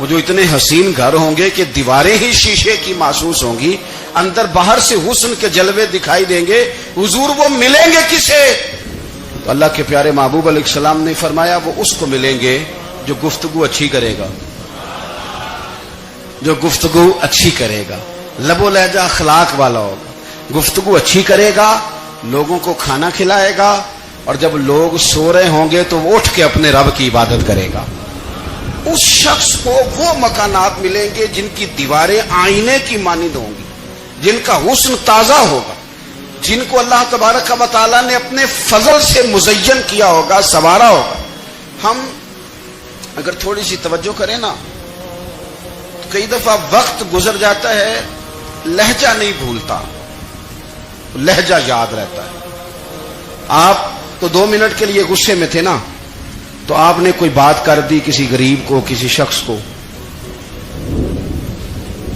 وہ جو اتنے حسین گھر ہوں گے کہ دیواریں ہی شیشے کی محسوس ہوں گی, اندر باہر سے حسن کے جلوے دکھائی دیں گے, حضور وہ ملیں گے کسے؟ تو اللہ کے پیارے محبوب علیہ السلام نے فرمایا وہ اس کو ملیں گے جو گفتگو اچھی کرے گا, جو گفتگو اچھی کرے گا, لب و لہجہ اخلاق والا ہوگا, گفتگو اچھی کرے گا, لوگوں کو کھانا کھلائے گا, اور جب لوگ سو رہے ہوں گے تو وہ اٹھ کے اپنے رب کی عبادت کرے گا. اس شخص کو وہ مکانات ملیں گے جن کی دیواریں آئینے کی مانند ہوں گی, جن کا حسن تازہ ہوگا, جن کو اللہ تبارک و تعالیٰ نے اپنے فضل سے مزین کیا ہوگا, سنوارا ہوگا. ہم اگر تھوڑی سی توجہ کریں نا تو کئی دفعہ وقت گزر جاتا ہے, لہجہ نہیں بھولتا, لہجہ یاد رہتا ہے. آپ تو 2 منٹ کے لیے غصے میں تھے نا, تو آپ نے کوئی بات کر دی کسی غریب کو, کسی شخص کو,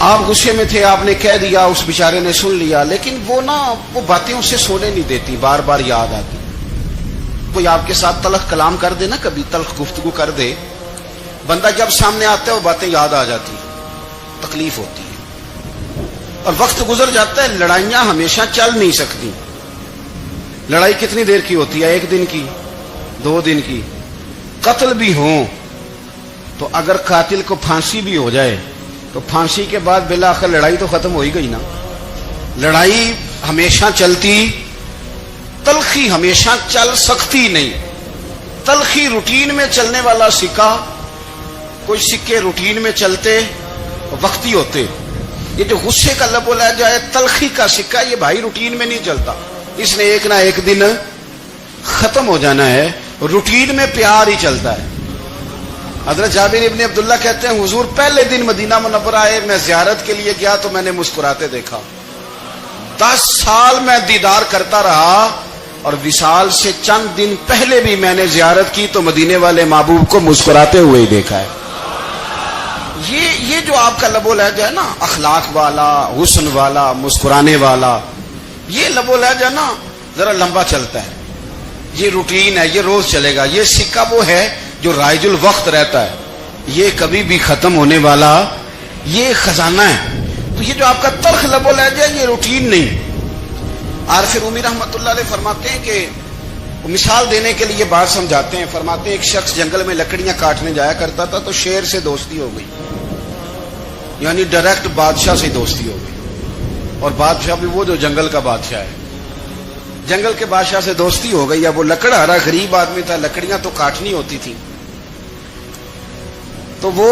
آپ غصے میں تھے, آپ نے کہہ دیا, اس بیچارے نے سن لیا, لیکن وہ باتیں اسے سونے نہیں دیتی, بار بار یاد آتی. کوئی آپ کے ساتھ تلخ کلام کر دے نا, کبھی تلخ گفتگو کر دے, بندہ جب سامنے آتا ہے وہ باتیں یاد آ جاتی, تکلیف ہوتی ہے. اور وقت گزر جاتا ہے, لڑائیاں ہمیشہ چل نہیں سکتی. لڑائی کتنی دیر کی ہوتی ہے؟ 1 دن کی, 2 دن کی. قتل بھی ہوں تو اگر قاتل کو پھانسی بھی ہو جائے تو پھانسی کے بعد بالآخر لڑائی تو ختم ہو ہی گئی نا. لڑائی ہمیشہ چلتی, تلخی ہمیشہ چل سکتی نہیں. تلخی روٹین میں چلنے والا سکہ, کوئی سکے روٹین میں چلتے وقتی ہوتے. یہ جو غصے کا لب و لہجہ ہے, تلخی کا سکہ, یہ بھائی روٹین میں نہیں چلتا, اس نے ایک نہ ایک دن ختم ہو جانا ہے. روٹین میں پیار ہی چلتا ہے. حضرت جابر ابن عبداللہ کہتے ہیں حضور پہلے دن مدینہ منورہ آئے, میں زیارت کے لیے گیا تو میں نے مسکراتے دیکھا. 10 سال میں دیدار کرتا رہا, اور وصال سے چند دن پہلے بھی میں نے زیارت کی تو مدینے والے محبوب کو مسکراتے ہوئے ہی دیکھا ہے. یہ جو آپ کا لب و لہجہ ہے نا, اخلاق والا, حسن والا, مسکرانے والا, یہ لب و لہجہ نا ذرا لمبا چلتا ہے. یہ روٹین ہے, یہ روز چلے گا. یہ سکہ وہ ہے جو رائج الوقت رہتا ہے, یہ کبھی بھی ختم ہونے والا یہ خزانہ ہے. تو یہ جو آپ کا تلخ لب و لہجہ ہے, یہ روٹین نہیں. عارف رومی رحمۃ اللہ علیہ فرماتے ہیں کہ مثال دینے کے لیے بات سمجھاتے ہیں. فرماتے ہیں ایک شخص جنگل میں لکڑیاں کاٹنے جایا کرتا تھا تو شیر سے دوستی ہو گئی, یعنی ڈائریکٹ بادشاہ سے دوستی ہو گئی. اور بادشاہ بھی وہ جو جنگل کا بادشاہ ہے, جنگل کے بادشاہ سے دوستی ہو گئی. اب وہ لکڑہارا غریب آدمی تھا, لکڑیاں تو کاٹنی ہوتی تھی. تو وہ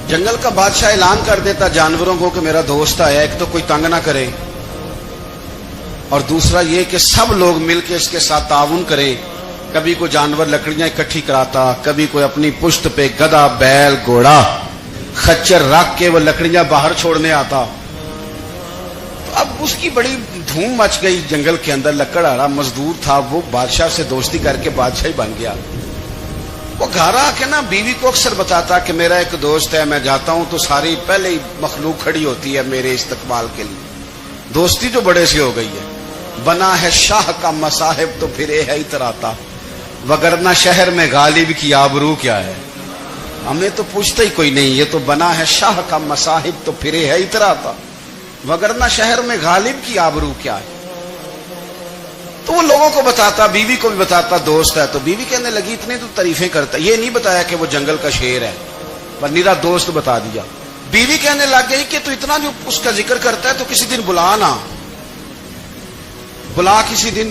جنگل کا بادشاہ اعلان کر دیتا جانوروں کو کہ میرا دوست آیا, ایک تو کوئی تنگ نہ کرے, اور دوسرا یہ کہ سب لوگ مل کے اس کے ساتھ تعاون کریں. کبھی کوئی جانور لکڑیاں اکٹھی کراتا, کبھی کوئی اپنی پشت پہ گدھا, بیل, گھوڑا, خچر رکھ کے وہ لکڑیاں باہر چھوڑنے آتا. تو اب اس کی بڑی دھوم مچ گئی جنگل کے اندر. لکڑہارا مزدور تھا, وہ بادشاہ سے دوستی کر کے بادشاہ ہی بن گیا. وہ گھر آ کے نا بیوی کو اکثر بتاتا کہ میرا ایک دوست ہے, میں جاتا ہوں تو ساری پہلے ہی مخلوق کھڑی ہوتی ہے میرے استقبال کے لیے. دوستی جو بڑے سے ہو گئی ہے. بنا ہے شاہ کا مصاحب تو پھرے ہے اتراتا, وگرنہ شہر میں غالب کی آبرو کیا ہے. ہمیں تو پوچھتا ہی کوئی نہیں, یہ تو بنا ہے شاہ کا مصاحب تو پھرے ہے اتراتا, وگرنہ شہر میں غالب کی آبرو کیا ہے. تو وہ لوگوں کو بتاتا, بیوی کو بھی بتاتا دوست ہے. تو بیوی کہنے لگی اتنی تو تعریفیں کرتا, یہ نہیں بتایا کہ وہ جنگل کا شیر ہے, پر نیرا دوست بتا دیا. بیوی کہنے لگ گئی کہ تو اتنا جو اس کا ذکر کرتا ہے تو کسی دن بلا نا, بلا کسی دن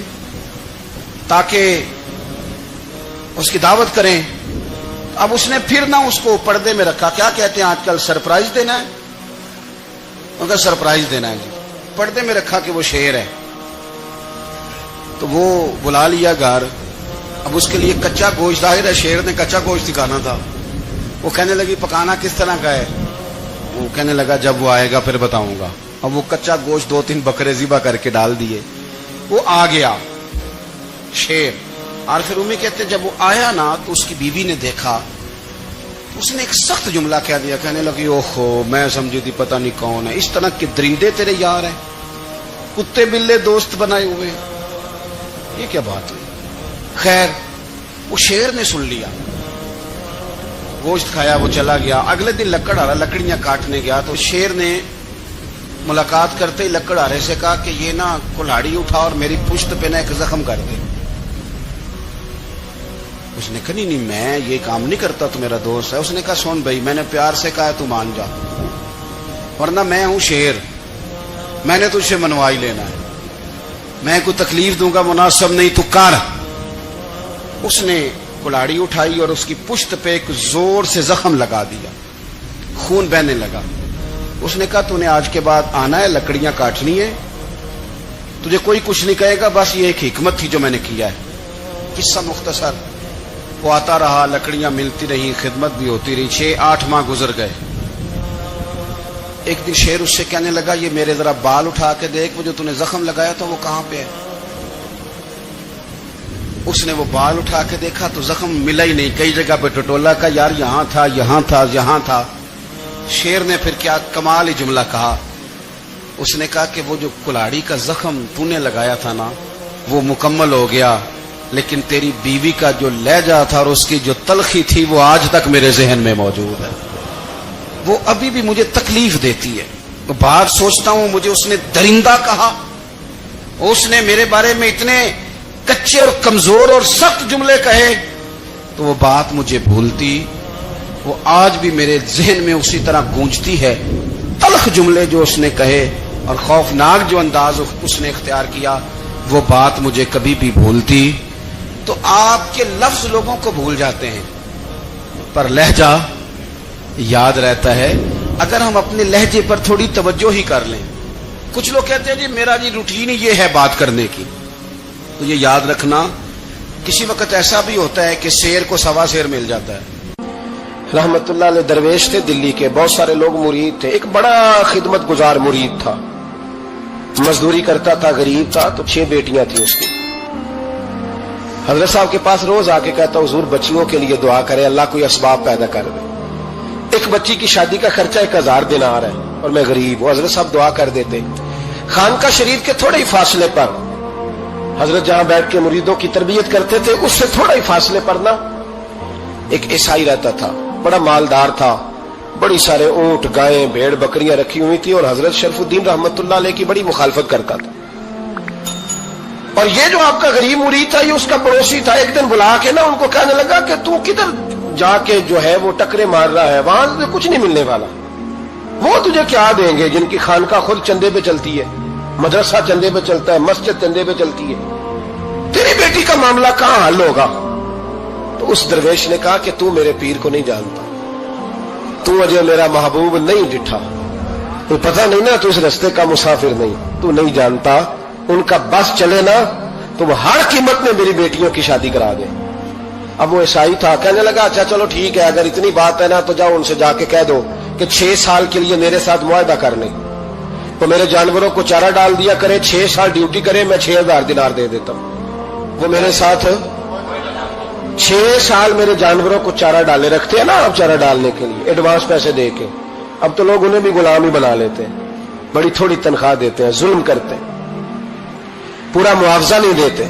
تاکہ اس کی دعوت کریں. اب اس نے پھر نہ اس کو پردے میں رکھا. کیا کہتے ہیں آج کل, سرپرائز دینا ہے. ان کا سرپرائز دینا ہے جی, پردے میں رکھا کہ وہ شیر ہے. تو وہ بلا لیا گھر. اب اس کے لیے کچا گوشت, ظاہر ہے شیر نے کچا گوشت دکھانا تھا. وہ کہنے لگی پکانا کس طرح کا ہے. وہ کہنے لگا جب وہ آئے گا پھر بتاؤں گا. اب وہ کچا گوشت 2-3 بکرے ذبح کر کے ڈال دیے. وہ آ گیا شیر. اور پھر رومی کہتے جب وہ آیا نا تو اس کی بیوی نے دیکھا, اس نے ایک سخت جملہ کہہ دیا. کہنے لگی اوہو, میں سمجھی تھی پتہ نہیں کون ہے, اس طرح کے درندے تیرے یار ہیں, کتے بلے دوست بنائے ہوئے, یہ کیا بات ہے. خیر وہ شیر نے سن لیا، گوشت کھایا، وہ چلا گیا۔ اگلے دن لکڑ آ رہا، لکڑیاں کاٹنے گیا تو شیر نے ملاقات کرتے ہی لکڑ آرے سے کہا کہ یہ نا کلہاڑی اٹھا اور میری پشت پہ نا ایک زخم کر دے۔ اس نے کہا نہیں میں یہ کام نہیں کرتا، تو میرا دوست ہے۔ اس نے کہا سن بھائی، میں نے پیار سے کہا ہے تو مان جا، ورنہ میں ہوں شیر، میں نے تجھ سے منوا ہی لینا ہے، میں کوئی تکلیف دوں گا مناسب نہیں، تو کر۔ اس نے کلاڑی اٹھائی اور اس کی پشت پہ ایک زور سے زخم لگا دیا، خون بہنے لگا۔ اس نے کہا تو نے آج کے بعد آنا ہے، لکڑیاں کاٹنی ہے، تجھے کوئی کچھ نہیں کہے گا، بس یہ ایک حکمت تھی جو میں نے کیا ہے۔ قصہ مختصر، وہ آتا رہا، لکڑیاں ملتی رہی، خدمت بھی ہوتی رہی، 6-8 ماہ گزر گئے۔ ایک دن شیر اس سے کہنے لگا یہ میرے ذرا بال اٹھا کے دیکھ، وہ جو تو نے زخم لگایا تھا وہ کہاں پہ ہے؟ اس نے وہ بال اٹھا کے دیکھا تو زخم ملا ہی نہیں، کئی جگہ پہ ٹٹولا کا، یار یہاں تھا یہاں تھا یہاں تھا۔ شیر نے پھر کیا کمال ہی جملہ کہا، اس نے کہا کہ وہ جو کلاڑی کا زخم تو نے لگایا تھا نا وہ مکمل ہو گیا، لیکن تیری بیوی کا جو لہجہ تھا اور اس کی جو تلخی تھی وہ آج تک میرے ذہن میں موجود ہے، وہ ابھی بھی مجھے تکلیف دیتی ہے۔ بات سوچتا ہوں مجھے اس نے درندہ کہا، اس نے میرے بارے میں اتنے کچے اور کمزور اور سخت جملے کہے، تو وہ بات مجھے بھولتی، وہ آج بھی میرے ذہن میں اسی طرح گونجتی ہے۔ تلخ جملے جو اس نے کہے اور خوفناک جو انداز اس نے اختیار کیا، وہ بات مجھے کبھی بھی بھولتی۔ تو آپ کے لفظ لوگوں کو بھول جاتے ہیں پر لہجہ یاد رہتا ہے، اگر ہم اپنے لہجے پر تھوڑی توجہ ہی کر لیں۔ کچھ لوگ کہتے ہیں جی میرا جی روٹین ہی یہ ہے بات کرنے کی، تو یہ یاد رکھنا کسی وقت ایسا بھی ہوتا ہے کہ شیر کو سوا شیر مل جاتا ہے۔ رحمت اللہ علیہ درویش تھے دلی کے، بہت سارے لوگ مرید تھے، ایک بڑا خدمت گزار مرید تھا، مزدوری کرتا تھا، غریب تھا، تو 6 بیٹیاں تھیں اس کی۔ حضرت صاحب کے پاس روز آ کے کہتا حضور بچیوں کے لیے دعا کرے، اللہ کوئی اسباب پیدا کر دے، ایک بچی کی شادی کا خرچہ 1000 دینار ہے اور میں غریب ہوں۔ حضرت صاحب دعا کر دیتے۔ خانقاہ شریف کے تھوڑے ہی فاصلے پر حضرت جہاں بیٹھ کے مریدوں کی تربیت کرتے تھے، اس سے تھوڑا ہی فاصلے پر نا ایک عیسائی رہتا تھا، بڑا مالدار تھا، بڑی سارے اونٹ گائیں بھیڑ بکریاں رکھی ہوئی تھی، اور حضرت شرف الدین رحمت اللہ علیہ کی بڑی مخالفت کرتا تھا۔ اور یہ جو آپ کا غریب مرید تھا یہ اس کا پڑوسی تھا، ایک دن بلا کے نا ان کو کہنے لگا کہ تو کدھر جا کے جو ہے وہ ٹکرے مار رہا ہے، وہاں سے کچھ نہیں ملنے والا، وہ تجھے کیا دیں گے جن کی خانقاہ خود چندے پہ چلتی ہے، مدرسہ چندے پہ چلتا ہے، مسجد چندے پہ چلتی ہے، تیری بیٹی کا معاملہ کہاں حل ہوگا؟ تو اس درویش نے کہا کہ تو میرے پیر کو نہیں جانتا، تو مجھے میرا محبوب نہیں ڈٹھا، تو پتہ نہیں نا، تو اس رستے کا مسافر نہیں، تو نہیں جانتا، ان کا بس چلے نا تو وہ ہر قیمت میں میری بیٹیوں کی شادی کرا دے۔ اب وہ عیسائی تھا، کہنے لگا اچھا چلو ٹھیک ہے، اگر اتنی بات ہے نا تو جاؤ ان سے جا کے کہہ دو کہ 6 سال کے لیے میرے ساتھ معاہدہ کر لیں، تو میرے جانوروں کو چارہ ڈال دیا کرے، 6 سال ڈیوٹی کرے، میں 6000 دینار دے دیتا ہوں۔ وہ میرے ساتھ 6 سال میرے جانوروں کو چارہ ڈالے رکھتے ہیں نا آپ، چارہ ڈالنے کے لیے ایڈوانس پیسے دے کے، اب تو لوگ انہیں بھی غلام ہی بنا لیتے ہیں، بڑی تھوڑی تنخواہ دیتے ہیں، ظلم کرتے ہیں، پورا معاوضہ نہیں دیتے۔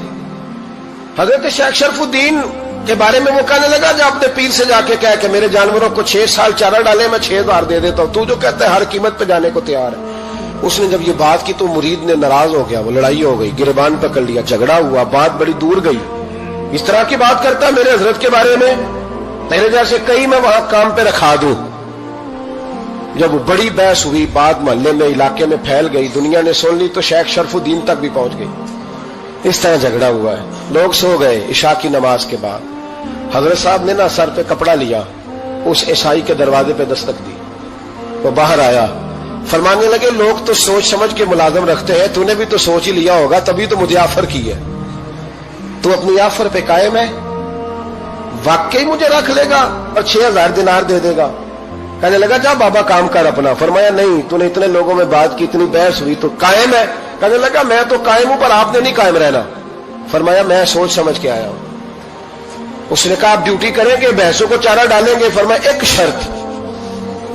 حضرت شیخ شرف الدین کے بارے میں وہ کہنے لگا جب اپنے پیر سے جا کے کہہ کہ میرے جانوروں کو 6 سال چارہ ڈالے، میں 6000 دے دیتا ہوں، تو جو کہتا ہے ہر قیمت پہ جانے کو تیار ہے۔ اس نے جب یہ بات کی تو مرید نے ناراض ہو گیا، وہ لڑائی ہو گئی، گریبان پکڑ لیا، جھگڑا ہوا، بات بڑی دور گئی، اس طرح کی بات کرتا ہے میرے حضرت کے بارے میں، تیرے جیسے کئی میں وہاں کام پہ رکھا دوں۔ جب بڑی بحث ہوئی، بات محلے میں علاقے میں پھیل گئی، دنیا نے سن لی، تو شیخ شرف الدین تک بھی پہنچ گئی۔ اس طرح جھگڑا ہوا ہے، لوگ سو گئے عشاء کی نماز کے بعد۔ حضرت صاحب نے نا سر پہ کپڑا لیا، اس عیسائی کے دروازے پہ دستک دی، وہ باہر آیا، فرمانے لگے لوگ تو سوچ سمجھ کے ملازم رکھتے ہیں، تو نے بھی تو سوچ ہی لیا ہوگا، تبھی تو مجھے آفر کی ہے، تو اپنی آفر پہ قائم ہے، واقعی مجھے رکھ لے گا اور 6000 دینار دے دے گا؟ کہنے لگا جا بابا کام کر اپنا۔ فرمایا نہیں، تو نے اتنے لوگوں میں بات کی، اتنی بحث ہوئی، تو قائم ہے؟ کہنے لگا میں تو قائم ہوں پر آپ نے نہیں قائم رہنا۔ فرمایا میں سوچ سمجھ کے آیا ہوں۔ اس نے کہا آپ ڈیوٹی کریں گے، بحثوں کو چارہ ڈالیں گے؟ فرمایا ایک شرط،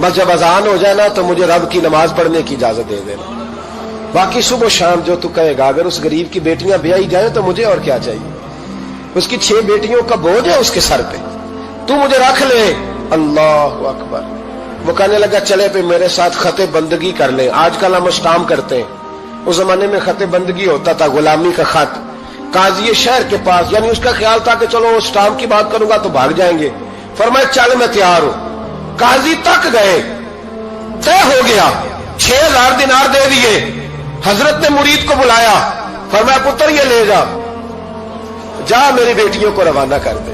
بس جب اذان ہو جائے نا تو مجھے رب کی نماز پڑھنے کی اجازت دے دینا، باقی صبح و شام جو تو کہے گا، اگر اس غریب کی بیٹیاں بیائی جائیں تو مجھے اور کیا چاہیے۔ اس کی 6 بیٹیوں کا بوجھ ہے اس کے سر پہ, تو مجھے رکھ لے. اللہ اکبر. وہ کہنے لگا چلے پہ میرے ساتھ خط بندگی کر لیں. آج کل ہم اسٹامپ کرتے ہیں, اس زمانے میں خط بندگی ہوتا تھا, غلامی کا خط. قاضی شہر کے پاس, یعنی اس کا خیال تھا کہ چلو اسٹامپ کی بات کروں گا تو بھاگ جائیں گے. فرمایا چل میں تیار ہوں. قاضی تک گئے, طے ہو گیا, 6000 دینار دے دیے. حضرت نے مرید کو بلایا, فرمایا پتر یہ لے جا, جا میری بیٹیوں کو روانہ کر دے.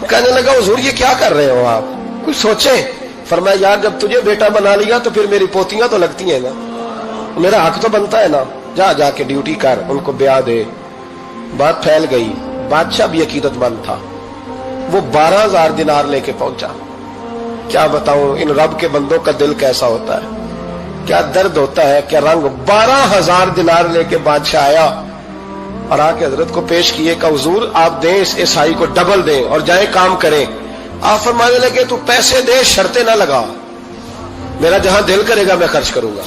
کہنے لگا حضور یہ کیا کر رہے ہو آپ, کچھ سوچیں. فرمایا یار جب تجھے بیٹا بنا لیا تو پھر میری پوتیاں تو لگتی ہیں نا, میرا حق تو بنتا ہے نا, جا کے ڈیوٹی کر, ان کو بیاہ دے. بات پھیل گئی. بادشاہ بھی عقیدت مند تھا, وہ 12000 دینار لے کے پہنچا. کیا بتاؤں ان رب کے بندوں کا دل کیسا ہوتا ہے, کیا درد ہوتا ہے, کیا رنگ. 12000 دینار لے کے بادشاہ آیا اور آ کے حضرت کو پیش کیے کہ حضور آپ دیں اس عیسائی کو ڈبل دیں اور جائیں کام کریں. آپ فرمانے لگے تو پیسے دے, شرطیں نہ لگا, میرا جہاں دل کرے گا میں خرچ کروں گا.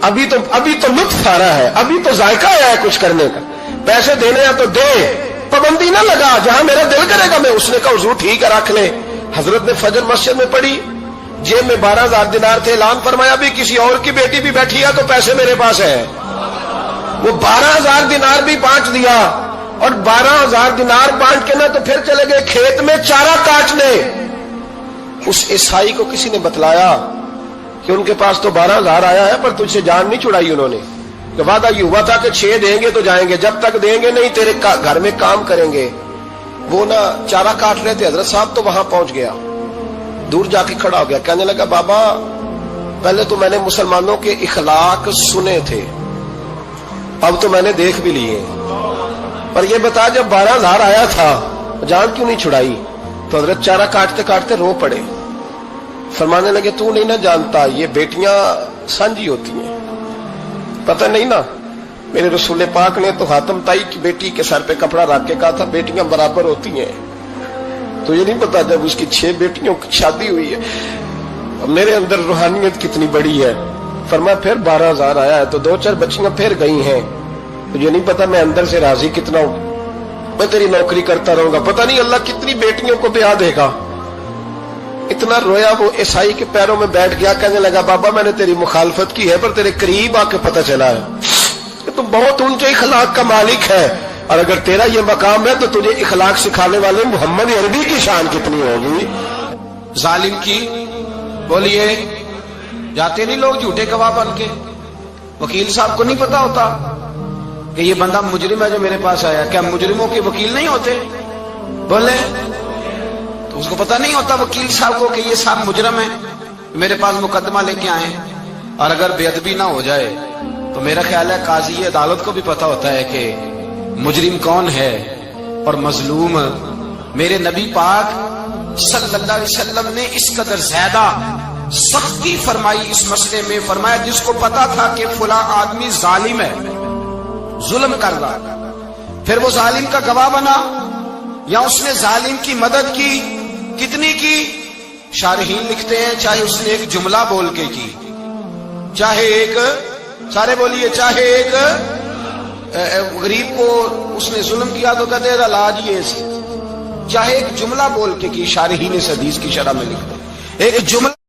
ابھی تو لطف آ رہا ہے, ابھی تو ذائقہ آیا ہے کچھ کرنے کا. پیسے دینے ہیں تو دے, پابندی نہ لگا, جہاں میرا دل کرے گا میں. اس نے کہا حضور ٹھیک ہے رکھ لے. حضرت نے فجر مسجد میں پڑھی, جیب میں 12000 دینار تھے. اعلان فرمایا بھی کسی اور کی بیٹی بھی بیٹھی ہے تو پیسے میرے پاس ہے. وہ 12000 دینار بھی بانٹ دیا, اور 12000 دینار بانٹ کے نہ تو پھر چلے گئے کھیت میں چارہ کاٹنے. اس عیسائی کو کسی نے بتلایا کہ ان کے پاس تو 12000 آیا ہے پر تجھ سے جان نہیں چھڑائی انہوں نے. کہ وعدہ یہ ہوا تھا کہ 6 دیں گے تو جائیں گے, جب تک دیں گے نہیں تیرے گھر میں کام کریں گے. وہ نا چارہ کاٹ رہے تھے, حضرت صاحب تو وہاں پہنچ گیا, دور جا کے کھڑا ہو گیا. کہنے لگا بابا پہلے تو میں نے مسلمانوں کے اخلاق سنے تھے, اب تو میں نے دیکھ بھی لیے, پر یہ بتا جب 12000 آیا تھا جان کیوں نہیں چھڑائی. تو حضرت چارہ کاٹتے کاٹتے رو پڑے. فرمانے لگے تو نہیں نہ جانتا یہ بیٹیاں سانجی ہوتی ہیں, پتہ نہیں نا. میرے رسول پاک نے تو حاتم تائی کی بیٹی کے سر پہ کپڑا رکھ کے کہا تھا بیٹیاں برابر ہوتی ہیں. تو یہ نہیں پتا جب اس کی 6 بیٹیوں کی شادی ہوئی ہے میرے اندر روحانیت کتنی بڑی ہے. فرمایا پھر 12000 آیا ہے تو 2-4 بچیاں پھر گئی ہیں. تو یہ نہیں پتا میں اندر سے راضی کتنا ہوں, میں تیری نوکری کرتا رہوں گا, پتہ نہیں اللہ کتنی بیٹیوں کو بیاہ دے گا. اتنا رویا وہ عیسائی کے پیروں میں بیٹھ گیا. کہنے لگا بابا میں نے تیری مخالفت کی ہے پر تیرے قریب آ کے پتہ چلا ہے کہ تو بہت اونچے اخلاق کا مالک ہے, اور اگر تیرا یہ مقام ہے تو تجھے اخلاق سکھانے والے محمد عربی کی شان کتنی ہوگی. ظالم کی بولیے جاتے نہیں لوگ جھوٹے گواہ بن کے. وکیل صاحب کو نہیں پتا ہوتا کہ یہ بندہ مجرم ہے جو میرے پاس آیا. کیا مجرموں کے وکیل نہیں ہوتے؟ بولے تو اس کو پتا نہیں ہوتا وکیل صاحب کو کہ یہ صاحب مجرم ہے, میرے پاس مقدمہ لے کے آئے ہیں. اور اگر بے ادبی نہ ہو جائے تو میرا خیال ہے قاضی عدالت کو بھی پتا ہوتا ہے کہ مجرم کون ہے اور مظلوم. میرے نبی پاک صلی اللہ علیہ وسلم نے اس قدر زیادہ سختی فرمائی اس مسئلے میں. فرمایا جس کو پتا تھا کہ فلاں آدمی ظالم ہے, ظلم کر رہا, پھر وہ ظالم کا گواہ بنا یا اس نے ظالم کی مدد کی, کتنی کی؟ شارحین لکھتے ہیں چاہے اس نے ایک جملہ بول کے کی, چاہے ایک, سارے بولیے, چاہے ایک غریب کو اس نے ظلم کیا تو کہتے ہیں علاج یہ سی, چاہے ایک جملہ بول کے کی. شارحین اس حدیث کی شرح میں لکھتے ہیں ایک جملہ